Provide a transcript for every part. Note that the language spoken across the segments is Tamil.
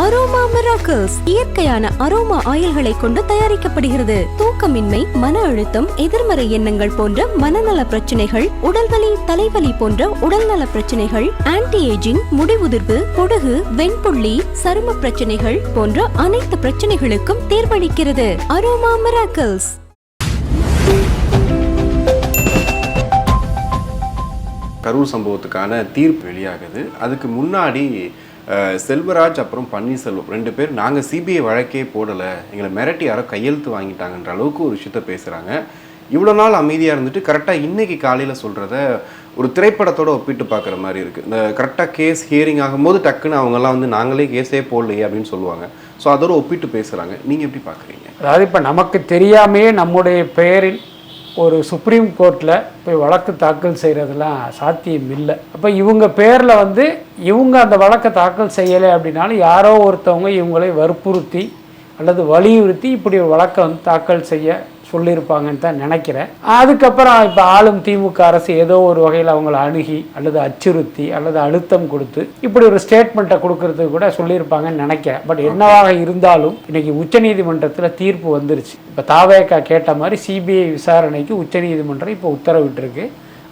அரோமா மிராக்கிள்ஸ் இயற்கையான அரோமா ஆயில்களை கொண்டு தயாரிக்கப்படுகிறது. தூக்கமின்மை, மன அழுத்தம், எதிர்மறை எண்ணங்கள் போன்ற மனநல பிரச்சனைகள், உடல்வலி, தலைவலி போன்ற உடல்நல பிரச்சனைகள், ஆன்டி ஏஜிங், முடிவுதிர்வு, பொடுகு, வெண்புள்ளி, சரும பிரச்சனைகள் போன்ற அனைத்து பிரச்சனைகளுக்கும் தீர்வளிக்கிறது. Aroma miracles. கரூர் சம்பவத்துக்கான தீர்ப்பு வெளியாகுது. அதுக்கு முன்னாடி செல்வராஜ் அப்புறம் பன்னீர்செல்வம் 2 பேர் நாங்கள் சிபிஐ வழக்கே போடலை, எங்களை மிரட்டி யாரோ கையெழுத்து வாங்கிட்டாங்கன்ற அளவுக்கு ஒரு விஷயத்த பேசுகிறாங்க. இவ்வளோ நாள் அமைதியாக இருந்துட்டு கரெக்டாக இன்றைக்கி காலையில் சொல்கிறத ஒரு திரைப்படத்தோடு ஒப்பிட்டு பார்க்குற மாதிரி இருக்குது. இந்த கரெக்டாக கேஸ் ஹியரிங் ஆகும்போது டக்குன்னு அவங்கெல்லாம் வந்து நாங்களே கேஸே போடலையே அப்படின்னு சொல்லுவாங்க. ஸோ அதோடு ஒப்பிட்டு பேசுகிறாங்க. நீங்கள் எப்படி பார்க்குறீங்க? அதாவது இப்போ நமக்கு தெரியாமையே நம்முடைய பெயரில் ஒரு சுப்ரீம் கோர்ட்டில் போய் வழக்கு தாக்கல் செய்கிறதுலாம் சாத்தியம் இல்லை. அப்போ இவங்க பேரில் வந்து இவங்க அந்த வழக்கை தாக்கல் செய்யலை அப்படின்னாலும் யாரோ ஒருத்தவங்க இவங்களை வற்புறுத்தி அல்லது வலியுறுத்தி இப்படி ஒரு வழக்கை வந்து தாக்கல் செய்ய சொல்லியிருப்பாங்கன்னு தான் நினைக்கிறேன். அதுக்கப்புறம் இப்போ ஆளும் திமுக அரசு ஏதோ ஒரு வகையில் அவங்கள அணுகி அல்லது அச்சுறுத்தி அல்லது அழுத்தம் கொடுத்து இப்படி ஒரு ஸ்டேட்மெண்ட்டை கொடுக்கறதுக்கு கூட சொல்லியிருப்பாங்கன்னு நினைக்கிறேன். பட் என்னவாக இருந்தாலும் இன்னைக்கு உச்சநீதிமன்றத்தில் தீர்ப்பு வந்துருச்சு. இப்போ தாவேக்கா கேட்ட மாதிரி சிபிஐ விசாரணைக்கு உச்சநீதிமன்றம் இப்போ உத்தரவிட்டிருக்கு.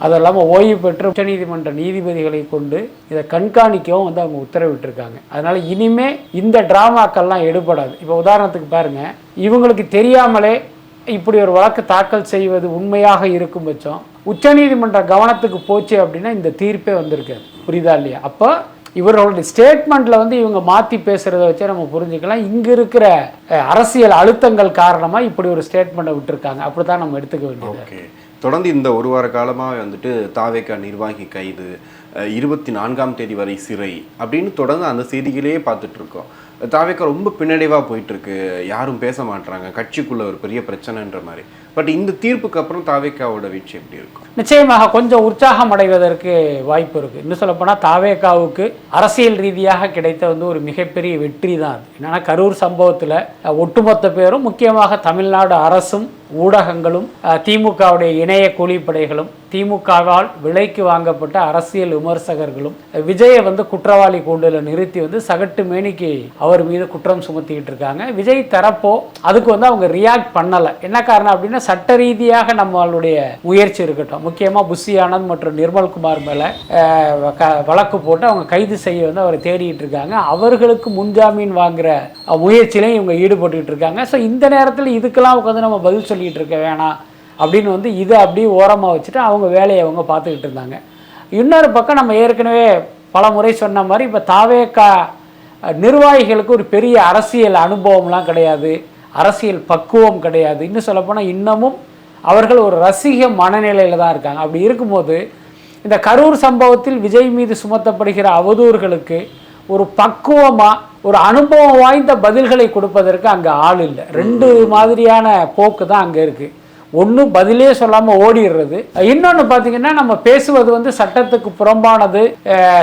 அது இல்லாமல் ஓய்வு பெற்ற உச்சநீதிமன்ற நீதிபதிகளை கொண்டு இதை கண்காணிக்கவும் வந்து அவங்க உத்தரவிட்டிருக்காங்க. அதனால் இனிமே இந்த டிராமாக்கள்லாம் எடுபடாது. இப்போ உதாரணத்துக்கு பாருங்கள், இவங்களுக்கு தெரியாமலே இப்படி ஒரு வழக்கு தாக்கல் செய்வது உண்மையாக இருக்கும் பட்சம் உச்சநீதிமன்ற கவனத்துக்கு போச்சு அப்படின்னா இந்த தீர்ப்பே வந்திருக்காது. புரியுதா இல்லையா? அப்போ இவர்களுடைய ஸ்டேட்மெண்ட்டில் வந்து இவங்க மாற்றி பேசுகிறத வச்சே நம்ம புரிஞ்சுக்கலாம் இங்கே இருக்கிற அரசியல் அழுத்தங்கள் காரணமாக இப்படி ஒரு ஸ்டேட்மெண்ட்டை விட்டுருக்காங்க. அப்படி தான் நம்ம எடுத்துக்க வேண்டியது. தொடர்ந்து இந்த ஒரு வார காலமாக வந்துட்டு தாவேக்கா நிர்வாகி கைது, 24ஆம் தேதி வரை சிறை அப்படின்னு தொடர்ந்து அந்த செய்திகளையே பார்த்துட்ருக்கோம். தாவேக்கா ரொம்ப பின்னடைவாக போயிட்டுருக்கு, யாரும் பேச மாட்டுறாங்க, கட்சிக்குள்ளே ஒரு பெரிய பிரச்சனைன்ற மாதிரி. பட் இந்த தீர்ப்புக்கு அப்புறம் தாவேக்காவோட வீழ்ச்சி எப்படி இருக்கும்? நிச்சயமாக கொஞ்சம் உற்சாகம் அடைவதற்கு வாய்ப்பு இருக்குது. இன்னும் சொல்லப்போனால் தாவேக்காவுக்கு அரசியல் ரீதியாக கிடைத்த வந்து ஒரு மிகப்பெரிய வெற்றி தான் அது. என்னென்னா கரூர் சம்பவத்தில் ஒட்டுமொத்த பேரும், முக்கியமாக தமிழ்நாடு அரசும் ஊடகங்களும் திமுகவுடைய இணைய கூலிப்படைகளும் திமுகவால் விலைக்கு வாங்கப்பட்ட அரசியல் விமர்சகர்களும் விஜயை வந்து குற்றவாளி கூண்டில் நிறுத்தி வந்து சகட்டு மேனிக்கு அவர் மீது குற்றம் சுமத்திக்கிட்டு இருக்காங்க. விஜய் தரப்போ அதுக்கு வந்து அவங்க ரியாக்ட் பண்ணலை. என்ன காரணம் அப்படின்னா, சட்ட ரீதியாக நம்மளுடைய முயற்சி இருக்கட்டும். முக்கியமாக புஷி ஆனந்த் மற்றும் நிர்மல்குமார் மேலே வழக்கு போட்டு அவங்க கைது செய்ய வந்து அவரை தேடிட்டு இருக்காங்க. அவர்களுக்கு முன்ஜாமீன் வாங்குற முயற்சியிலையும் இவங்க ஈடுபட்டுக்கிட்டு இருக்காங்க. ஸோ இந்த நேரத்தில் இதுக்கெல்லாம் உட்காந்து நம்ம பதில் சொல்லிகிட்டு இருக்க வேணாம் அப்படின்னு வந்து இதை அப்படியே ஓரமாக வச்சுட்டு அவங்க வேலையை அவங்க பார்த்துக்கிட்டு இருந்தாங்க. இன்னொரு பக்கம் நம்ம ஏற்கனவே பல முறை சொன்ன மாதிரி இப்போ தாவேக்கா நிர்வாகிகளுக்கு ஒரு பெரிய அரசியல் அனுபவம்லாம் கிடையாது, அரசியல் பக்குவம் கிடையாது. இன்னும் சொல்லப்போனால் இன்னமும் அவர்கள் ஒரு ரசிக மனநிலையில் தான் இருக்காங்க. அப்படி இருக்கும்போது இந்த கரூர் சம்பவத்தில் விஜய் மீது சுமத்தப்படுகிற அவதூறுகளுக்கு ஒரு பக்குவமாக ஒரு அனுபவம் வாய்ந்த பதில்களை கொடுப்பதற்கு அங்கே ஆள் இல்லை. 2 மாதிரியான போக்கு தான் அங்கே இருக்குது. ஒன்று பதிலே சொல்லாமல் ஓடிடுறது, இன்னொன்று பார்த்தீங்கன்னா நம்ம பேசுவது வந்து சட்டத்துக்கு புறம்பானது,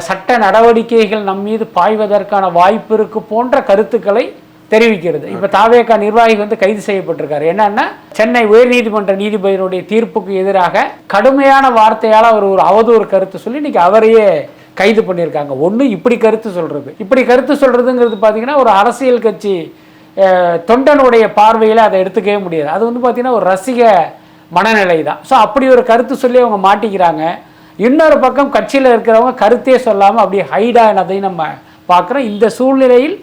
சட்ட நடவடிக்கைகள் நம் மீது பாய்வதற்கான வாய்ப்பு இருக்கு போன்ற கருத்துக்களை தெரிவிக்கிறது. இப்போ தாவேக்கா நிர்வாகி வந்து கைது செய்யப்பட்டிருக்காரு. என்னன்னா, சென்னை உயர்நீதிமன்ற நீதிபதியினுடைய தீர்ப்புக்கு எதிராக கடுமையான வார்த்தையால் அவர் ஒரு அவதூறு கருத்து சொல்லி இன்னைக்கு அவரையே கைது பண்ணியிருக்காங்க. ஒன்று இப்படி கருத்து சொல்கிறது. இப்படி கருத்து சொல்கிறதுங்கிறது பார்த்தீங்கன்னா ஒரு அரசியல் கட்சி தொண்டனுடைய பார்வையில் அதை எடுத்துக்கவே முடியாது. அது வந்து பார்த்திங்கன்னா ஒரு ரசிக மனநிலை தான். ஸோ அப்படி ஒரு கருத்து சொல்லி அவங்க மாட்டிக்கிறாங்க. இன்னொரு பக்கம் கட்சியில் இருக்கிறவங்க கருத்தே சொல்லாமல் அப்படியே ஹைடானதையும் நம்ம பார்க்குறோம். இந்த சூழ்நிலையில்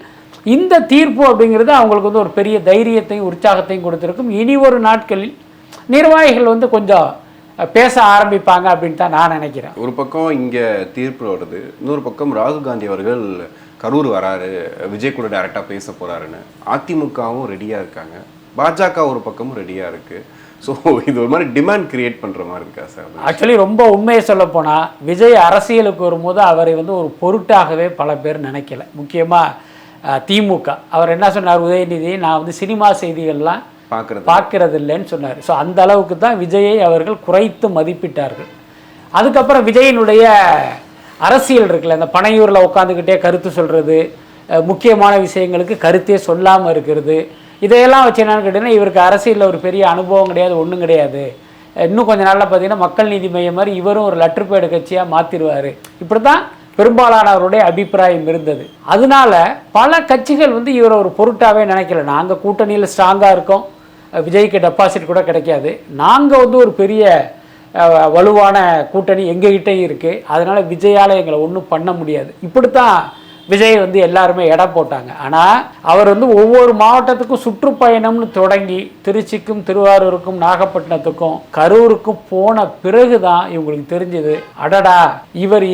இந்த தீர்ப்பு அப்படிங்கிறது அவங்களுக்கு வந்து ஒரு பெரிய தைரியத்தையும் உற்சாகத்தையும் கொடுத்துருக்கும். இனி ஒரு நாட்களில் நிர்வாகிகள் வந்து கொஞ்சம் பேச ஆரம்பிப்பாங்க அப்படின்னு தான் நான் நினைக்கிறேன். ஒரு பக்கம் இங்கே தீர்ப்பு வருது, இன்னொரு பக்கம் ராகுல் காந்தி அவர்கள் கரூர் வராரு, விஜய் கூட டைரெக்டாக பேச போகிறாருன்னு அதிமுகவும் ரெடியாக இருக்காங்க, பாஜக ஒரு பக்கமும் ரெடியாக இருக்குது. ஸோ இது ஒரு மாதிரி டிமாண்ட் கிரியேட் பண்ணுற மாதிரி இருக்கா சார்? ஆக்சுவலி ரொம்ப உண்மையை சொல்லப்போனால் விஜய் அரசியலுக்கு வரும்போது அவரை வந்து ஒரு பொருட்டாகவே பல பேர் நினைக்கல. முக்கியமாக திமுக. அவர் என்ன சொன்னார், உதயநிதி நான் வந்து சினிமா செய்திகள்லாம் பார்க்கறது இல்லைன்னு சொன்னார். ஸோ அந்த அளவுக்கு தான் விஜயை அவர்கள் குறைத்து மதிப்பிட்டார்கள். அதுக்கப்புறம் விஜயினுடைய அரசியல் இருக்குல்ல, இந்த பனையூரில் உட்காந்துக்கிட்டே கருத்து சொல்கிறது, முக்கியமான விஷயங்களுக்கு கருத்தே சொல்லாமல் இருக்கிறது, இதையெல்லாம் வச்சு என்னன்னு கேட்டிங்கன்னா இவருக்கு அரசியலில் ஒரு பெரிய அனுபவம் கிடையாது, ஒன்றும் கிடையாது. இன்னும் கொஞ்சம் நாளில் பார்த்தீங்கன்னா மக்கள் நீதி மையம் மாதிரி இவரும் ஒரு லெட்டர் பேடு கட்சியாக மாற்றிடுவார். இப்படி தான் பெரும்பாலானவருடைய அபிப்பிராயம் இருந்தது. அதனால பல கட்சிகள் வந்து இவரை ஒரு பொருட்டாவே நினைக்கல. நாங்கள் கூட்டணியில் ஸ்ட்ராங்காக இருக்கோம், விஜய்க்கு டெபாசிட் கூட கிடைக்காது, நாங்கள் வந்து ஒரு பெரிய வலுவான கூட்டணி எங்ககிட்டையும் இருக்குது, அதனால் விஜயால் எங்களை ஒன்றும் பண்ண முடியாது, இப்படித்தான் விஜய் வந்து எல்லாருமே எடை போட்டாங்க. ஆனால் அவர் வந்து ஒவ்வொரு மாவட்டத்துக்கும் சுற்றுப்பயணம்னு தொடங்கி திருச்சிக்கும் திருவாரூருக்கும் நாகப்பட்டினத்துக்கும் கரூருக்கும் போன பிறகு தான் இவங்களுக்கு தெரிஞ்சது, அடடா இவர்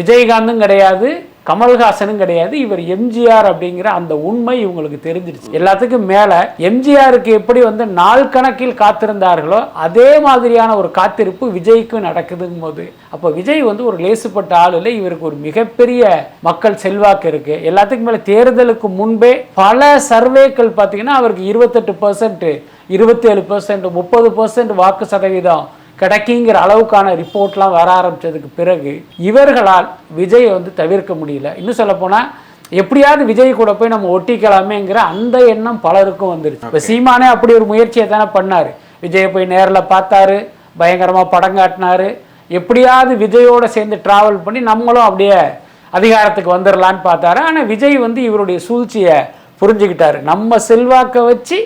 விஜயகாந்தும் கிடையாது கமல்ஹாசனும் கிடையாது, இவர் எம்ஜிஆர் அப்படிங்கிற அந்த உண்மை இவங்களுக்கு தெரிஞ்சிருச்சு. எல்லாத்துக்கும் மேலே எம்ஜிஆருக்கு எப்படி வந்து நாள் கணக்கில் காத்திருந்தார்களோ அதே மாதிரியான ஒரு காத்திருப்பு விஜய்க்கும் நடக்குதுங்கும் போது அப்போ விஜய் வந்து ஒரு லேசுப்பட்ட ஆள் இல்லை, இவருக்கு ஒரு மிகப்பெரிய மக்கள் செல்வாக்கு இருக்கு. எல்லாத்துக்கும் மேலே தேர்தலுக்கு முன்பே பல சர்வேக்கள் பார்த்தீங்கன்னா அவருக்கு 28%, 27%, 30% வாக்கு சதவீதம் கிடைக்குங்கிற அளவுக்கான ரிப்போர்ட்லாம் வர ஆரம்பித்ததுக்கு பிறகு இவர்களால் விஜயை வந்து தவிர்க்க முடியல. இன்னும் சொல்லப்போனால் எப்படியாவது விஜய் கூட போய் நம்ம ஒட்டிக்கலாமேங்கிற அந்த எண்ணம் பலருக்கும் வந்துருச்சு. இப்போ சீமானே அப்படி ஒரு முயற்சியை தானே பண்ணார். விஜயை போய் நேரில் பார்த்தாரு, பயங்கரமாக படம் காட்டினார், எப்படியாவது விஜயோடு சேர்ந்து ட்ராவல் பண்ணி நம்மளும் அப்படியே அதிகாரத்துக்கு வந்துடலான்னு பார்த்தாரு. ஆனால் விஜய் வந்து இவருடைய சூழ்ச்சியை புரிஞ்சுக்கிட்டாரு. நம்ம செல்வாக்கை வச்சு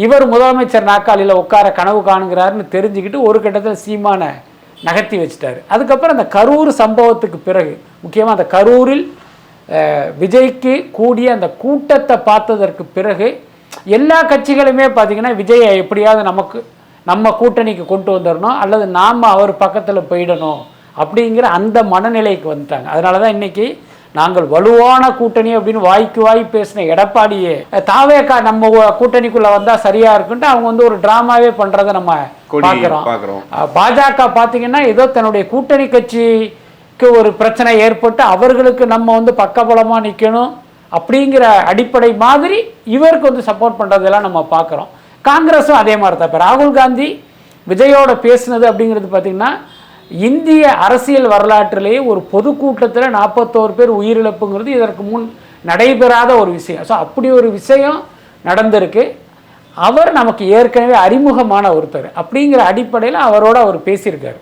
இவர் முதலமைச்சர் நாற்காலியில் உட்கார கனவு காணுங்கிறாருன்னு தெரிஞ்சுக்கிட்டு ஒரு கட்டத்தில் சீமான நகர்த்தி வச்சுட்டாரு. அதுக்கப்புறம் அந்த கரூர் சம்பவத்துக்கு பிறகு முக்கியமாக அந்த கரூரில் விஜய்க்கு கூடிய அந்த கூட்டத்தை பார்த்ததற்கு பிறகு எல்லா கட்சிகளுமே பார்த்திங்கன்னா விஜயை எப்படியாவது நம்ம கூட்டணிக்கு கொண்டு வந்துடணும் அல்லது நாம் அவர் பக்கத்தில் போயிடணும் அப்படிங்கிற அந்த மனநிலைக்கு வந்துட்டாங்க. அதனால தான் இன்றைக்கி நாங்கள் வலுவான கூட்டணி அப்படின்னு வாய்க்கு வாய் பேசின எடப்பாடியே தாவேக்கா நம்ம கூட்டணிக்குள்ள வந்தா சரியா இருக்குன்ட்டு அவங்க வந்து ஒரு டிராமாவே பண்றதை நம்ம பார்க்கிறோம். பாஜக பார்த்தீங்கன்னா ஏதோ தன்னுடைய கூட்டணி கட்சிக்கு ஒரு பிரச்சனை ஏற்பட்டு அவர்களுக்கு நம்ம வந்து பக்கபலமா நிற்கணும் அப்படிங்கிற அடிப்படை மாதிரி இவருக்கு வந்து சப்போர்ட் பண்றதெல்லாம் நம்ம பார்க்குறோம். காங்கிரஸும் அதே மாதிரி தான். இப்போ ராகுல் காந்தி விஜயோட பேசுனது அப்படிங்கிறது பார்த்தீங்கன்னா இந்திய அரசியல் வரலாற்றிலேயே ஒரு பொதுக்கூட்டத்தில் 41 பேர் உயிரிழப்புங்கிறது இதற்கு முன் நடைபெறாத ஒரு விஷயம். ஸோ அப்படி ஒரு விஷயம் நடந்திருக்கு. அவர் நமக்கு ஏற்கனவே அறிமுகமான ஒருத்தர் அப்படிங்கிற அடிப்படையில் அவரோட அவர் பேசியிருக்காரு.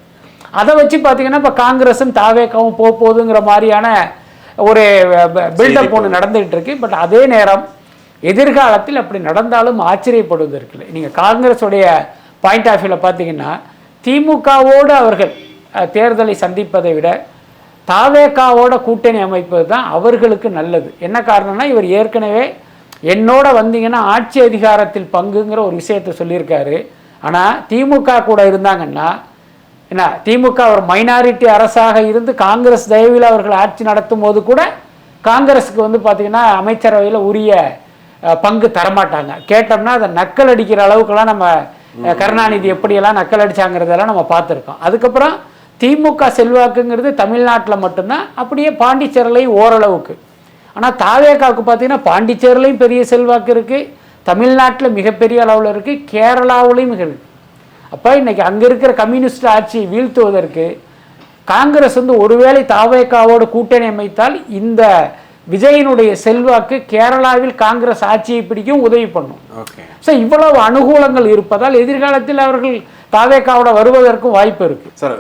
அதை வச்சு பார்த்தீங்கன்னா இப்போ காங்கிரஸும் தாவேக்காவும் போகுதுங்கிற மாதிரியான ஒரு பில்டப் ஒன்று நடந்துகிட்டு இருக்கு. பட் அதே நேரம் எதிர்காலத்தில் அப்படி நடந்தாலும் ஆச்சரியப்படுவதற்கு இல்லை. நீங்கள் காங்கிரஸுடைய பாயிண்ட் ஆஃப் வியூவில் பார்த்தீங்கன்னா திமுகவோடு அவர்கள் தேர்தலை சந்திப்பதை விட தாவேக்காவோட கூட்டணி அமைப்பது தான் அவர்களுக்கு நல்லது. என்ன காரணம்னா இவர் ஏற்கனவே என்னோட வந்தீங்கன்னா ஆட்சி அதிகாரத்தில் பங்குங்கிற ஒரு விஷயத்தை சொல்லியிருக்காரு. ஆனால் திமுக கூட இருந்தாங்கன்னா என்ன, திமுக ஒரு மைனாரிட்டி அரசாக இருந்து காங்கிரஸ் தயவில் அவர்கள் ஆட்சி நடத்தும் போது கூட காங்கிரஸுக்கு வந்து பார்த்திங்கன்னா அமைச்சரவையில் உரிய பங்கு தரமாட்டாங்க. கேட்டோம்னா அதை நக்கல் அடிக்கிற அளவுக்குலாம் நம்ம கருணாநிதி எப்படியெல்லாம் நக்கல் அடிச்சாங்கிறதெல்லாம் நம்ம பார்த்துருக்கோம். அதுக்கப்புறம் திமுக செல்வாக்குங்கிறது தமிழ்நாட்டில் மட்டும்தான், அப்படியே பாண்டிச்சேரிலையும் ஓரளவுக்கு. ஆனால் தாவேக்காவுக்கு பார்த்தீங்கன்னா பாண்டிச்சேரிலையும் பெரிய செல்வாக்கு இருக்குது, தமிழ்நாட்டில் மிகப்பெரிய அளவில் இருக்குது, கேரளாவிலையும் இருக்குது. அப்போ இன்றைக்கி அங்கே இருக்கிற கம்யூனிஸ்ட் ஆட்சியை வீழ்த்துவதற்கு காங்கிரஸ் வந்து ஒருவேளை தாவேக்காவோடு கூட்டணி அமைத்தால் இந்த விஜயினுடைய செல்வாக்கு கேரளாவில் காங்கிரஸ் ஆட்சியை பிடிக்கும் உதவி பண்ணும். ஸோ இவ்வளவு அனுகூலங்கள் இருப்பதால் எதிர்காலத்தில் அவர்கள் தாவேக்காவோட வருவதற்கும் வாய்ப்பு இருக்கு. சார்,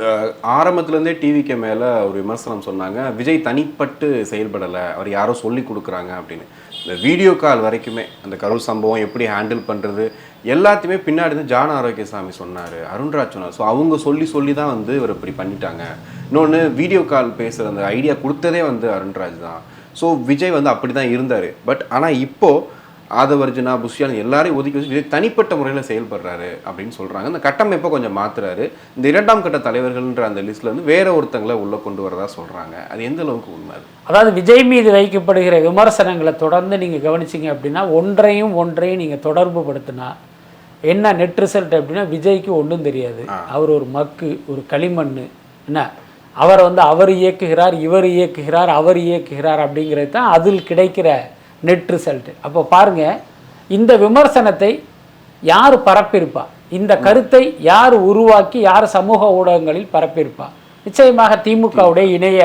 ஆரம்பத்துலேருந்தே டிவிக்கு மேலே ஒரு விமர்சனம் சொன்னாங்க, விஜய் தனிப்பட்டு செயல்படலை, அவர் யாரோ சொல்லி கொடுக்குறாங்க அப்படின்னு. இந்த வீடியோ கால் வரைக்குமே அந்த கரூர் சம்பவம் எப்படி ஹேண்டில் பண்ணுறது எல்லாத்தையுமே பின்னாடி இருந்து ஜான ஆரோக்கியசாமி சொன்னார், அருண்ராஜ் சொன்னார். ஸோ அவங்க சொல்லி தான் வந்து இவர் இப்படி பண்ணிட்டாங்க. இன்னொன்று வீடியோ கால் பேசுகிற அந்த ஐடியா கொடுத்ததே வந்து அருண்ராஜ் தான். ஸோ விஜய் வந்து அப்படி தான் இருந்தார். பட் ஆனால் இப்போது ஆதவர்ஜுனா புஷ்யான் எல்லாரையும் ஒதுக்கி வச்சு விஜய் தனிப்பட்ட முறையில் செயல்படுறாரு அப்படின்னு சொல்கிறாங்க. இந்த கட்டமைப்பை கொஞ்சம் மாற்றுறாரு. இந்த 2ஆம் கட்ட தலைவர்கள்ன்ற அந்த லிஸ்ட்டில் வந்து வேற ஒருத்தங்களை உள்ளே கொண்டு வரதா சொல்கிறாங்க. அது எந்த அளவுக்கு உண்மை? அதாவது விஜய் மீது வைக்கப்படுகிற விமர்சனங்களை தொடர்ந்து நீங்கள் கவனிச்சிங்க அப்படின்னா ஒன்றையும் நீங்கள் தொடர்பு படுத்தினா என்ன நெட் ரிசல்ட் அப்படின்னா விஜய்க்கு ஒன்றும் தெரியாது. அவர் ஒரு மக்கு, ஒரு களிமண். என்ன அவரை வந்து அவர் இயக்குகிறார், இவர் இயக்குகிறார், அவர் இயக்குகிறார் அப்படிங்கிறது தான் அதில் கிடைக்கிற நெட் ரிசல்ட்டு. அப்போ பாருங்கள், இந்த விமர்சனத்தை யார் பரப்பியிருப்பா, இந்த கருத்தை யார் உருவாக்கி யார் சமூக ஊடகங்களில் பரப்பியிருப்பா? நிச்சயமாக திமுகவுடைய இணைய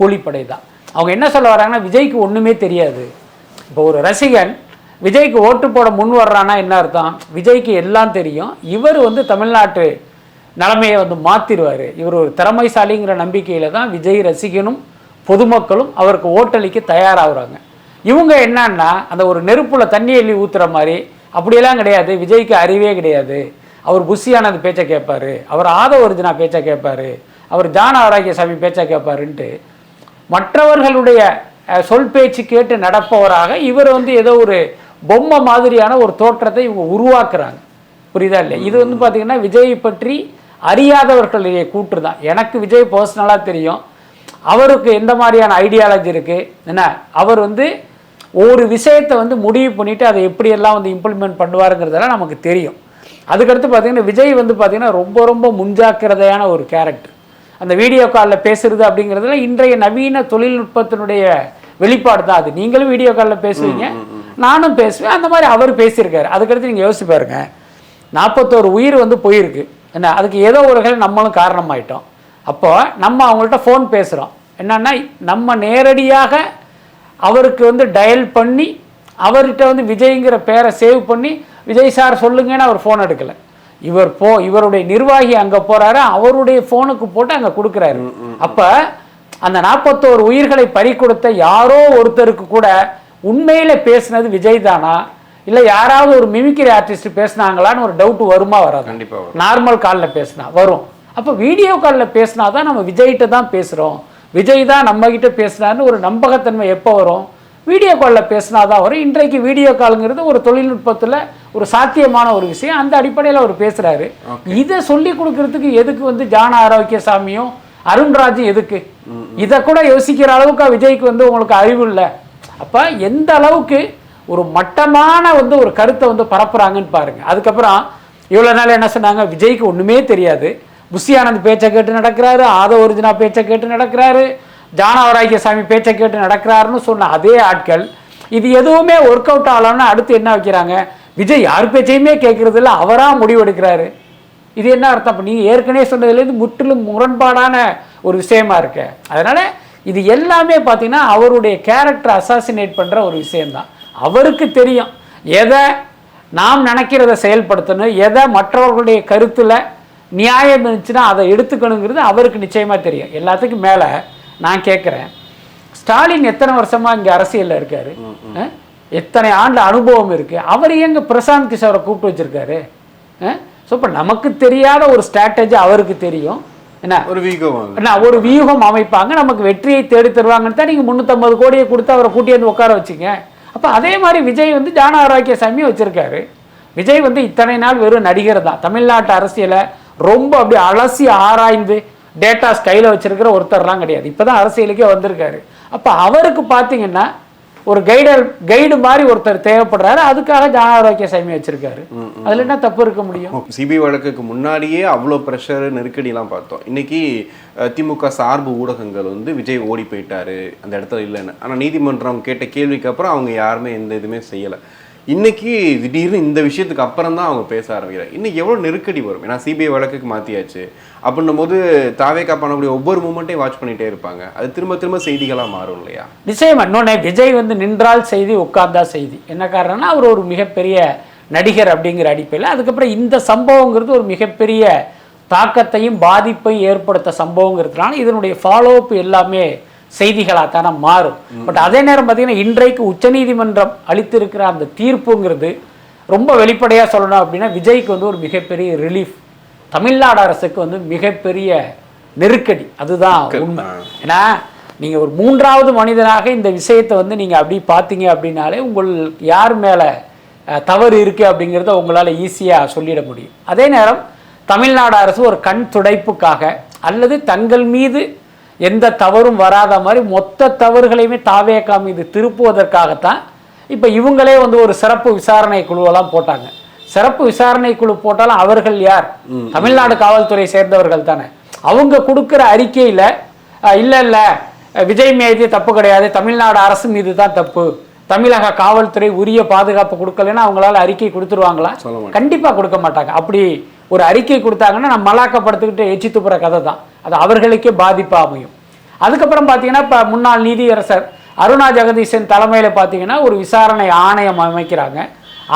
கூலிப்படை தான். அவங்க என்ன சொல்ல வராங்கன்னா விஜய்க்கு ஒன்றுமே தெரியாது. இப்போ ஒரு ரசிகன் விஜய்க்கு ஓட்டு போட முன் வர்றான்னா என்ன அர்த்தம்? விஜய்க்கு எல்லாம் தெரியும், இவர் வந்து தமிழ்நாட்டு நிலைமையை வந்து மாற்றிடுவார், இவர் ஒரு திறமைசாலிங்கிற நம்பிக்கையில் தான் விஜய் ரசிகனும் பொதுமக்களும் அவருக்கு ஓட்டளிக்க தயாராகிறாங்க. இவங்க என்னன்னா அந்த ஒரு நெருப்புல தண்ணி எள்ளி ஊத்துற மாதிரி அப்படியெல்லாம் கிடையாது. விஜய்க்கு அறிவே கிடையாது, அவர் புஷியானது பேச்சை கேட்பாரு, அவர் ஆதவ அர்ஜுனா பேச்சை கேட்பாரு, அவர் ஜான ஆரோக்கியசாமி பேச்சை கேட்பாருன்ட்டு மற்றவர்களுடைய சொல் பேச்சு கேட்டு நடப்பவராக இவர் வந்து ஏதோ ஒரு பொம்மை மாதிரியான ஒரு தோற்றத்தை இவங்க உருவாக்குறாங்க. புரியுதா இல்லை? இது வந்து பார்த்தீங்கன்னா விஜயை பற்றி அறியாதவர்களுடைய கூற்று தான். எனக்கு விஜய் பர்சனலாக தெரியும், அவருக்கு எந்த மாதிரியான ஐடியாலஜி இருக்குது என்ன, அவர் வந்து ஒரு விஷயத்தை வந்து முடிவு பண்ணிவிட்டு அதை எப்படியெல்லாம் வந்து இம்ப்ளிமெண்ட் பண்ணுவாருங்கிறதெல்லாம் நமக்கு தெரியும். அதுக்கடுத்து பார்த்தீங்கன்னா விஜய் வந்து பார்த்தீங்கன்னா ரொம்ப ரொம்ப முன்ஜாக்கிரதையான ஒரு கேரக்டர். அந்த வீடியோ காலில் பேசுறது அப்படிங்கிறதுல இன்றைய நவீன தொழில்நுட்பத்தினுடைய வெளிப்பாடு தான் அது. நீங்களும் வீடியோ காலில் பேசுவீங்க, நானும் பேசுவேன், அந்த மாதிரி அவர் பேசியிருக்காரு. அதுக்கடுத்து நீங்கள் யோசிச்சு பாருங்க, 41 உயிர் வந்து போயிருக்கு என்ன, அதுக்கு ஏதோ ஒரு வகையில் நம்மளும் காரணமாயிட்டோம். அப்போ நம்ம அவங்கள்ட்ட ஃபோன் பேசுகிறோம், என்னன்னா நம்ம நேரடியாக அவருக்கு வந்து டயல் பண்ணி அவர்கிட்ட வந்து விஜய்ங்கிற பேரை சேவ் பண்ணி விஜய் சார் சொல்லுங்கன்னு அவர் ஃபோன் எடுக்கலை. இவருடைய நிர்வாகி அங்கே போகிறாரு, அவருடைய ஃபோனுக்கு போட்டு அங்கே கொடுக்குறாரு. அப்போ அந்த 41 உயிர்களை பறி கொடுத்த யாரோ ஒருத்தருக்கு கூட உண்மையில் பேசுனது விஜய் தானா இல்லை யாராவது ஒரு மிமிக்ரி ஆர்டிஸ்ட் பேசினாங்களான்னு ஒரு டவுட் வருமா வராது? கண்டிப்பாக. நார்மல் காலில் பேசினா வரும். அப்போ வீடியோ காலில் பேசினா தான் நம்ம விஜய்கிட்ட தான் பேசுகிறோம், விஜய் தான் நம்மகிட்ட பேசுனாருன்னு ஒரு நம்பகத்தன்மை எப்போ வரும்? வீடியோ காலில் பேசினா தான் வரும். இன்றைக்கு வீடியோ காலுங்கிறது ஒரு தொழில்நுட்பத்தில் ஒரு சாத்தியமான ஒரு விஷயம். அந்த அடிப்படையில் அவர் பேசுகிறாரு. இதை சொல்லி கொடுக்கறதுக்கு எதுக்கு வந்து ஜான ஆரோக்கியசாமியும் அருண்ராஜும் எதுக்கு? இதை கூட யோசிக்கிற அளவுக்கு விஜய்க்கு வந்து உங்களுக்கு அறிவு இல்லை. அப்போ எந்த அளவுக்கு ஒரு மட்டமான வந்து ஒரு கருத்தை வந்து பரப்புறாங்கன்னு பாருங்க. அதுக்கப்புறம் இவ்வளோ நாள் என்ன சொன்னாங்க, விஜய்க்கு ஒன்றுமே தெரியாது, புஷியானந்த் பேச்சை கேட்டு நடக்கிறாரு, ஆதவ அர்ஜுனா பேச்சை கேட்டு நடக்கிறாரு, ஜான ஆரோக்கியசாமி பேச்சை கேட்டு நடக்கிறாருன்னு சொன்ன அதே ஆட்கள் இது எதுவுமே ஒர்க் அவுட் ஆகலாம்னு அடுத்து என்ன வைக்கிறாங்க, விஜய் யார் பேச்சையுமே கேட்கறது இல்லை, அவராக முடிவெடுக்கிறாரு. இது என்ன அர்த்தம்? அப்போ நீங்கள் ஏற்கனவே சொன்னதுலேருந்து முற்றிலும் முரண்பாடான ஒரு விஷயமா இருக்கு. அதனால இது எல்லாமே பார்த்தீங்கன்னா அவருடைய கேரக்டர் அசாசினேட் பண்ணுற ஒரு விஷயம்தான். அவருக்கு தெரியும் எதை நாம் நினைக்கிறத செயல்படுத்தணும், எதை மற்றவர்களுடைய கருத்தில் நியாயம் இருந்துச்சுன்னா அதை எடுத்துக்கணுங்கிறது அவருக்கு நிச்சயமாக தெரியும். எல்லாத்துக்கும் மேலே நான் கேட்குறேன், ஸ்டாலின் எத்தனை வருஷமாக இங்கே அரசியலில் இருக்காரு, எத்தனை ஆண்டு அனுபவம் இருக்குது, அவர் எங்க பிரசாந்த் கிஷோரை கூப்பிட்டு வச்சிருக்காரு? ஸோ இப்போ நமக்கு தெரியாத ஒரு ஸ்ட்ராட்டஜி அவருக்கு தெரியும். என்ன ஒரு வியூகம் அமைப்பாங்க, நமக்கு வெற்றியை தேடி தருவாங்கன்னு தான் நீங்கள் 350 கோடியை கொடுத்து அவரை கூட்டி வந்து உட்கார வச்சிங்க. அப்போ அதே மாதிரி விஜய் வந்து ஜான ஆரோக்கியசாமியை வச்சுருக்காரு. விஜய் வந்து இத்தனை நாள் வெறும் நடிகர் தான், தமிழ்நாட்டு அரசியலை ரொம்ப அப்படி அலசி ஆராய்ந்து டேட்டாஸ் கையில் வச்சிருக்கிற ஒருத்தர்லாம் கிடையாது, இப்போ தான் அரசியலுக்கே வந்திருக்காரு. அப்போ அவருக்கு பார்த்தீங்கன்னா ஒரு கைடு மாதிரி ஒருத்தர் தேவைப்படுறாரு, அதுக்காக ஜான ஆரோக்கியசாமி வச்சிருக்காரு. அதில் என்ன தப்பு இருக்க முடியும்? சிபிஐ வழக்குக்கு முன்னாடியே அவ்வளோ ப்ரெஷர் நெருக்கடியெல்லாம் பார்த்தோம். இன்னைக்கு திமுக சார்பு ஊடகங்கள் வந்து விஜய் ஓடி போயிட்டாரு அந்த இடத்துல இல்லைன்னு, ஆனால் நீதிமன்றம் கேட்ட கேள்விக்கு அப்புறம் அவங்க யாருமே எந்த இதுவுமே செய்யலை. இன்னைக்கு திடீர்னு இந்த விஷயத்துக்கு அப்புறம் தான் அவங்க பேச ஆரம்பிக்கிறாங்க. இன்னைக்கு எவ்வளோ நெருக்கடி வரும்? ஏன்னா சிபிஐ வழக்குக்கு மாற்றியாச்சு அப்படின்னும் போது தாவேகா பண்ணக்கூடிய ஒவ்வொரு மூமெண்ட்டையும் வாட்ச் பண்ணிகிட்டே இருப்பாங்க, அது திரும்ப திரும்ப செய்திகளாக மாறும் இல்லையா? நிச்சயமா. இன்னொன்று, விஜய் வந்து நின்றால் செய்தி, உட்கார்ந்தா செய்தி. என்ன காரணம்னா அவர் ஒரு மிகப்பெரிய நடிகர் அப்படிங்கிற அடிப்படையில். அதுக்கப்புறம் இந்த சம்பவங்கிறது ஒரு மிகப்பெரிய தாக்கத்தையும் பாதிப்பையும் ஏற்படுத்த சம்பவங்கிறதுனால இதனுடைய ஃபாலோ அப் எல்லாமே செய்திகளாக தானே மாறும். பட் அதே நேரம் பார்த்தீங்கன்னா இன்றைக்கு உச்சநீதிமன்றம் அளித்திருக்கிற அந்த தீர்ப்புங்கிறது ரொம்ப வெளிப்படையாக சொல்லணும் அப்படின்னா விஜய்க்கு வந்து ஒரு மிகப்பெரிய ரிலீஃப், தமிழ்நாடு அரசுக்கு வந்து மிகப்பெரிய நெருக்கடி, அதுதான் உண்மை. ஏன்னா நீங்கள் ஒரு 3வது மனிதனாக இந்த விஷயத்தை வந்து நீங்கள் அப்படி பார்த்தீங்க அப்படின்னாலே உங்களுக்கு யார் மேலே தவறு இருக்குது அப்படிங்கிறத உங்களால் ஈஸியாக சொல்லிட முடியும். அதே நேரம் தமிழ்நாடு அரசு ஒரு கண் துடைப்புக்காக அல்லது தங்கள் மீது எந்த தவறும் வராத மாதிரி மொத்த தவறுகளையுமே தாவேகா மீது திருப்புவதற்காகத்தான் இப்போ இவங்களே வந்து ஒரு சிறப்பு விசாரணை குழுவெல்லாம் போட்டாங்க. சிறப்பு விசாரணை குழு போட்டாலும் அவர்கள் யார்? தமிழ்நாடு காவல்துறை சேர்ந்தவர்கள் தானே. அவங்க கொடுக்குற அறிக்கையில் இல்லை விஜய் மீது தப்பு கிடையாது, தமிழ்நாடு அரசு மீது தான் தப்பு, தமிழக காவல்துறை உரிய பாதுகாப்பு கொடுக்கலன்னா அவங்களால அறிக்கை கொடுத்துருவாங்களா? கண்டிப்பாக கொடுக்க மாட்டாங்க. அப்படி ஒரு அறிக்கை கொடுத்தாங்கன்னா நம்ம மலாக்கப்படுத்திக்கிட்டு எச்சி துப்புற கதை தான், அது அவர்களுக்கே பாதிப்பாக அமையும். அதுக்கப்புறம் பார்த்தீங்கன்னா இப்போ முன்னாள் நீதியரசர் அருணா ஜெகதீசன் தலைமையில் பார்த்தீங்கன்னா ஒரு விசாரணை ஆணையம் அமைக்கிறாங்க.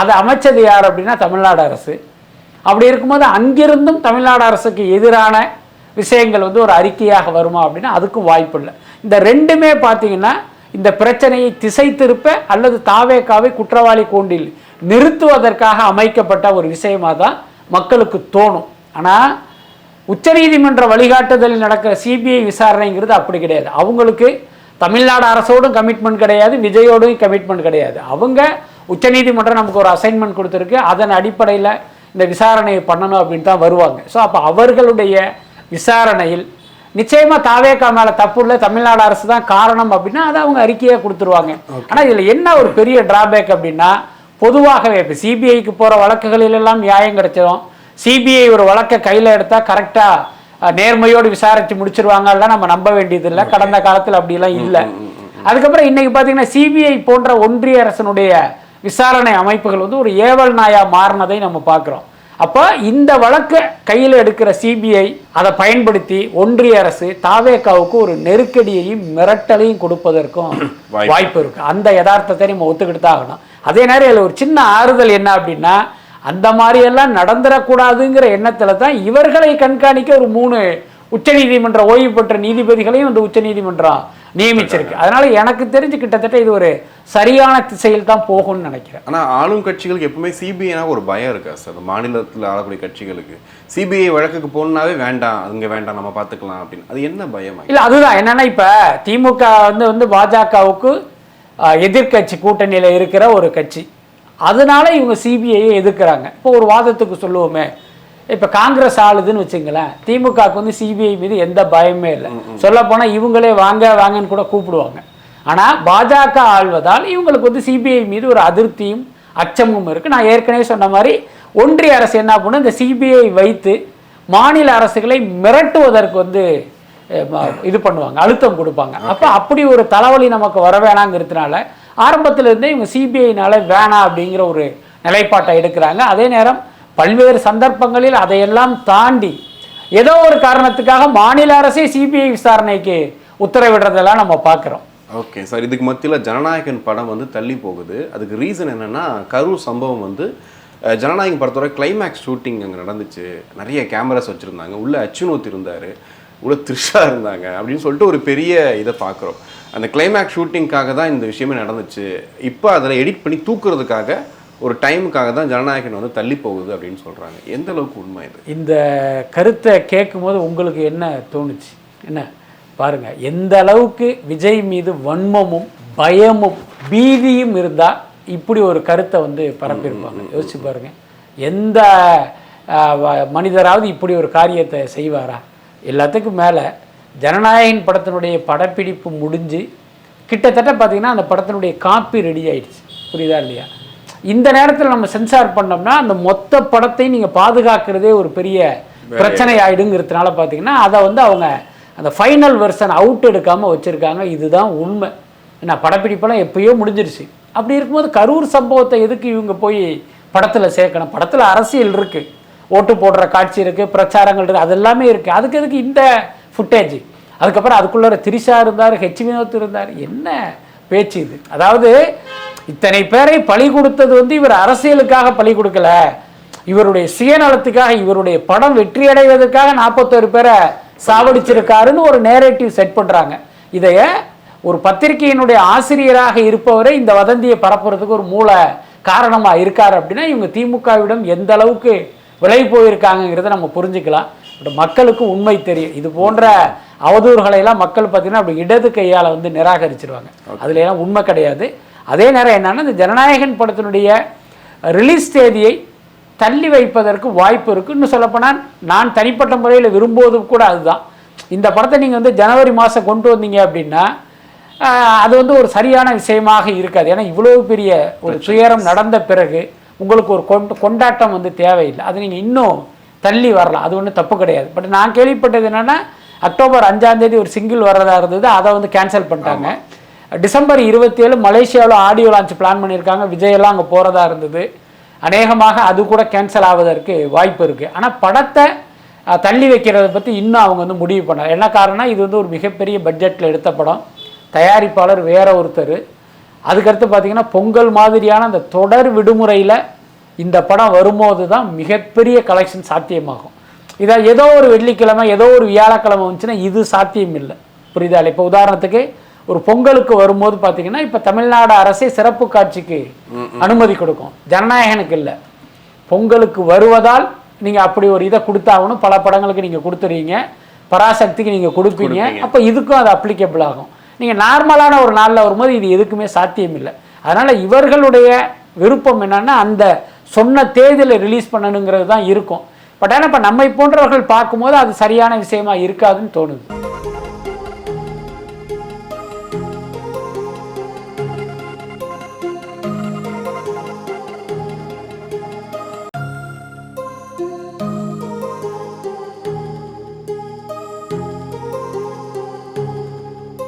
அதை அமைச்சது யார் அப்படின்னா தமிழ்நாடு அரசு. அப்படி இருக்கும்போது அங்கிருந்தும் தமிழ்நாடு அரசுக்கு எதிரான விஷயங்கள் வந்து ஒரு அறிக்கையாக வருமா அப்படின்னா அதுக்கும் வாய்ப்பு இல்லை. இந்த ரெண்டுமே பார்த்தீங்கன்னா இந்த பிரச்சனையை திசை திருப்ப அல்லது தாவேக்காவை குற்றவாளி கூண்டில் நிறுத்துவதற்காக அமைக்கப்பட்ட ஒரு விஷயமாக தான் மக்களுக்கு தோணும். ஆனால் உச்சநீதிமன்ற வழிகாட்டுதலில் நடக்கிற சிபிஐ விசாரணைங்கிறது அப்படி கிடையாது. அவங்களுக்கு தமிழ்நாடு அரசோடும் கமிட்மெண்ட் கிடையாது, விஜயோடும் கமிட்மெண்ட் கிடையாது. அவங்க உச்சநீதிமன்றம் நமக்கு ஒரு அசைன்மெண்ட் கொடுத்துருக்கு, அதன் அடிப்படையில் இந்த விசாரணையை பண்ணணும் அப்படின்னு தான் வருவாங்க. ஸோ அப்போ அவர்களுடைய விசாரணையில் நிச்சயமாக தாவேக்கா மேலே தப்பு இல்லை, தமிழ்நாடு அரசு தான் காரணம் அப்படின்னா அதை அவங்க அறிக்கையாக கொடுத்துருவாங்க. ஆனால் இதில் என்ன ஒரு பெரிய டிராபேக் அப்படின்னா, பொதுவாகவே இப்போ சிபிஐக்கு போகிற வழக்குகளிலெல்லாம் நியாயம் கிடைச்சதும் சிபிஐ ஒரு வழக்கை கையில் எடுத்தால் கரெக்டாக நேர்மையோடு விசாரித்து முடிச்சிருவாங்கலாம் நம்ம நம்ப வேண்டியதில்லை. கடந்த காலத்தில் அப்படிலாம் இல்லை. அதுக்கப்புறம் இன்னைக்கு பார்த்தீங்கன்னா சிபிஐ போன்ற ஒன்றிய அரசனுடைய விசாரணை அமைப்புகள் வந்து ஒரு ஏவல் நாயா மாறினதை நம்ம பார்க்குறோம். அப்போ இந்த வழக்கை கையில் எடுக்கிற சிபிஐ அதை பயன்படுத்தி ஒன்றிய அரசு தாவேக்காவுக்கு ஒரு நெருக்கடியையும் மிரட்டலையும் கொடுப்பதற்கும் வாய்ப்பு இருக்கு. அந்த யதார்த்தத்தை நம்ம ஒத்துக்கிட்டு தான் ஆகணும். அதே நேரம் இதில் ஒரு சின்ன ஆறுதல் என்ன அப்படின்னா, அந்த மாதிரியெல்லாம் நடந்துடக்கூடாதுங்கிற எண்ணத்தில் தான் இவர்களை கண்காணிக்க ஒரு 3 உச்சநீதிமன்ற ஓய்வு பெற்ற நீதிபதிகளையும் வந்து உச்சநீதிமன்றம் நியமிச்சிருக்கு. அதனால எனக்கு தெரிஞ்சு கிட்டத்தட்ட இது ஒரு சரியான திசையில் தான் போகும்னு நினைக்கிறேன். ஆனால் ஆளும் கட்சிகளுக்கு எப்பவுமே சிபிஐனா ஒரு பயம் இருக்கா சார்? மாநிலத்தில் ஆளக்கூடிய கட்சிகளுக்கு சிபிஐ வழக்குக்கு போனாவே வேண்டாம், அங்கே வேண்டாம், நம்ம பார்த்துக்கலாம் அப்படின்னு, அது என்ன பயம்? இல்லை, அதுதான் என்னன்னா, இப்போ திமுக வந்து பாஜகவுக்கு எதிர்கட்சி கூட்டணியில் இருக்கிற ஒரு கட்சி, அதனால இவங்க சிபிஐயை எதிர்க்கிறாங்க. இப்போ ஒரு வாதத்துக்கு சொல்லுவோமே, இப்போ காங்கிரஸ் ஆளுதுன்னு வச்சுங்களேன், திமுகவுக்கு வந்து சிபிஐ மீது எந்த பயமே இல்லை. சொல்லப்போனால் இவங்களே வாங்க வாங்கன்னு கூட கூப்பிடுவாங்க. ஆனால் பாஜக ஆள்வதால் இவங்களுக்கு வந்து சிபிஐ மீது ஒரு அதிருப்தியும் அச்சமும் இருக்குது. நான் ஏற்கனவே சொன்ன மாதிரி ஒன்றிய அரசு என்ன பண்ணும், இந்த சிபிஐ வைத்து மாநில அரசுகளை மிரட்டுவதற்கு வந்து இது பண்ணுவாங்க, அழுத்தம் கொடுப்பாங்க. அப்போ அப்படி ஒரு தலைவலி நமக்கு வர வேணாங்கிறதுனால ஆரம்பத்திலிருந்தே இவங்க சிபிஐனால வேணாம் அப்படிங்கிற ஒரு நிலைப்பாட்டை எடுக்கிறாங்க. அதே நேரம் பல்வேறு சந்தர்ப்பங்களில் அதையெல்லாம் தாண்டி ஏதோ ஒரு காரணத்துக்காக மாநில அரசே சிபிஐ விசாரணைக்கு உத்தரவிடுறதெல்லாம் நம்ம பார்க்குறோம். ஓகே சார், இதுக்கு மத்தியில் ஜனநாயகன் படம் வந்து தள்ளி போகுது. அதுக்கு ரீசன் என்னென்னா, கரூர் சம்பவம் வந்து ஜனநாயகன் படத்தோட கிளைமேக்ஸ் ஷூட்டிங் அங்கே நடந்துச்சு, நிறைய கேமராஸ் வச்சுருந்தாங்க, உள்ளே அச்சுனோத் இருந்தார், உள்ள த்ரிஷா இருந்தாங்க அப்படின்னு சொல்லிட்டு ஒரு பெரிய இதை பார்க்குறோம். அந்த கிளைமேக்ஸ் ஷூட்டிங்காக தான் இந்த விஷயமே நடந்துச்சு. இப்போ அதில் எடிட் பண்ணி தூக்குறதுக்காக ஒரு டைமுக்காக தான் ஜனநாயகன் வந்து தள்ளி போகுது அப்படின்னு சொல்கிறாங்க. எந்த அளவுக்கு உண்மை இது? இந்த கருத்தை கேட்கும் போது உங்களுக்கு என்ன தோணுச்சு? என்ன பாருங்க, எந்த அளவுக்கு விஜய் மீது வன்மமும் பயமும் பீதியும் இருந்தால் இப்படி ஒரு கருத்தை வந்து பரப்பியிருப்பாங்க. யோசிச்சு பாருங்க, எந்த மனிதராவது இப்படி ஒரு காரியத்தை செய்வாரா? எல்லாத்துக்கும் மேலே ஜனநாயகன் படத்தினுடைய படப்பிடிப்பு முடிஞ்சு கிட்டத்தட்ட பார்த்தீங்கன்னா அந்த படத்தினுடைய காப்பி ரெடி ஆயிடுச்சு. புரியுதா இல்லையா? இந்த நேரத்தில் நம்ம சென்சார் பண்ணோம்னா அந்த மொத்த படத்தையும் நீங்கள் பாதுகாக்கிறதே ஒரு பெரிய பிரச்சனை ஆகிடுங்கிறதுனால பார்த்தீங்கன்னா அதை வந்து அவங்க அந்த ஃபைனல் வெர்ஷன் அவுட் எடுக்காமல் வச்சுருக்காங்க. இதுதான் உண்மை. ஏன்னா படப்பிடிப்பெல்லாம் எப்பயோ முடிஞ்சிருச்சு. அப்படி இருக்கும்போது கரூர் சம்பவத்தை எதுக்கு இவங்க போய் படத்தில் சேர்க்கணும்? படத்தில் அரசியல் இருக்குது, ஓட்டு போடுற காட்சி இருக்குது, பிரச்சாரங்கள் இருக்குது, அது எல்லாமே இருக்குது. அதுக்கு எதுக்கு இந்த ஃபுட்டேஜ்? அதுக்கப்புறம் அதுக்குள்ளே திரிஷா இருந்தார், ஹெச் வினோத் இருந்தார். என்ன பேச்சு இது? அதாவது இத்தனை பேரை பலி கொடுத்தது வந்து இவர் அரசியலுக்காக பலி கொடுக்கல, இவருடைய சுயநலத்துக்காக, இவருடைய படம் வெற்றி அடைவதற்காக 41 பேரை சாவடிச்சிருக்காருன்னு ஒரு நேரேட்டிவ் செட் பண்ணுறாங்க. இதைய ஒரு பத்திரிகையினுடைய ஆசிரியராக இருப்பவரை இந்த வதந்தியை பரப்புறதுக்கு ஒரு மூல காரணமாக இருக்கார் அப்படின்னா இவங்க திமுகவிடம் எந்த அளவுக்கு விலை போயிருக்காங்கிறத நம்ம புரிஞ்சுக்கலாம். பட் மக்களுக்கு உண்மை தெரியும். இது போன்ற அவதூறுகளை எல்லாம் மக்கள் பார்த்தீங்கன்னா அப்படி இடது கையால் வந்து நிராகரிச்சிருவாங்க. அதுல எல்லாம் உண்மை கிடையாது. அதே நேரம் என்னன்னா, இந்த ஜனநாயகன் படத்தினுடைய ரிலீஸ் தேதியை தள்ளி வைப்பதற்கு வாய்ப்பு இருக்குது. இன்னும் சொல்லப்போனால் நான் தனிப்பட்ட முறையில் விரும்புவதும் கூட அதுதான். இந்த படத்தை நீங்கள் வந்து ஜனவரி மாதம் கொண்டு வந்தீங்க அப்படின்னா அது வந்து ஒரு சரியான விஷயமாக இருக்காது. ஏன்னா இவ்வளவு பெரிய ஒரு துயரம் நடந்த பிறகு உங்களுக்கு ஒரு கொண்டாட்டம் வந்து தேவையில்லை. அது நீங்கள் இன்னும் தள்ளி வரலாம், அது ஒன்றும் தப்பு கிடையாது. பட் நான் கேள்விப்பட்டது என்னென்னா, அக்டோபர் 5ஆம் தேதி ஒரு சிங்கிள் வர்றதா இருந்தது, அதை வந்து கேன்சல் பண்ணிட்டாங்க. டிசம்பர் 27 மலேசியாவில் ஆடியோ லான்ச் பிளான் பண்ணியிருக்காங்க, விஜயெல்லாம் அங்கே போகிறதா இருந்தது. அநேகமாக அது கூட கேன்சல் ஆவதற்கு வாய்ப்பு இருக்குது. ஆனால் படத்தை தள்ளி வைக்கிறத பற்றி இன்னும் அவங்க வந்து முடிவு பண்ணாங்க. என்ன காரணம், இது வந்து ஒரு மிகப்பெரிய பட்ஜெட்டில் எடுத்த படம், தயாரிப்பாளர் வேற ஒருத்தர். அதுக்கடுத்து பார்த்திங்கன்னா பொங்கல் மாதிரியான அந்த தொடர் விடுமுறையில் இந்த படம் வரும்போது தான் மிகப்பெரிய கலெக்ஷன் சாத்தியமாகும். இதை ஏதோ ஒரு வெள்ளிக்கிழமை ஏதோ ஒரு வியாழக்கிழமை வந்துச்சுன்னா இது சாத்தியம் இல்லை. புரியுதா? இப்போ உதாரணத்துக்கு ஒரு பொங்கலுக்கு வரும்போது பார்த்தீங்கன்னா இப்போ தமிழ்நாடு அரசே சிறப்பு காட்சிக்கு அனுமதி கொடுக்கும், ஜனநாயகனுக்கு இல்லை. பொங்கலுக்கு வருவதால் நீங்கள் அப்படி ஒரு இதை கொடுத்தாகணும். பல படங்களுக்கு நீங்கள் கொடுத்துறீங்க, பராசக்திக்கு நீங்கள் கொடுப்பீங்க, அப்போ இதுக்கும் அது அப்ளிகபிள் ஆகும். நீங்கள் நார்மலான ஒரு நாளில் வரும்போது இது எதுக்குமே சாத்தியம் இல்லை. அதனால் இவர்களுடைய விருப்பம் என்னன்னா அந்த சொன்ன தேதியில் ரிலீஸ் பண்ணணுங்கிறது தான் இருக்கும். பட் ஆனால் இப்போ நம்மை போன்றவர்கள் பார்க்கும்போது அது சரியான விஷயமா இருக்காதுன்னு தோணுது.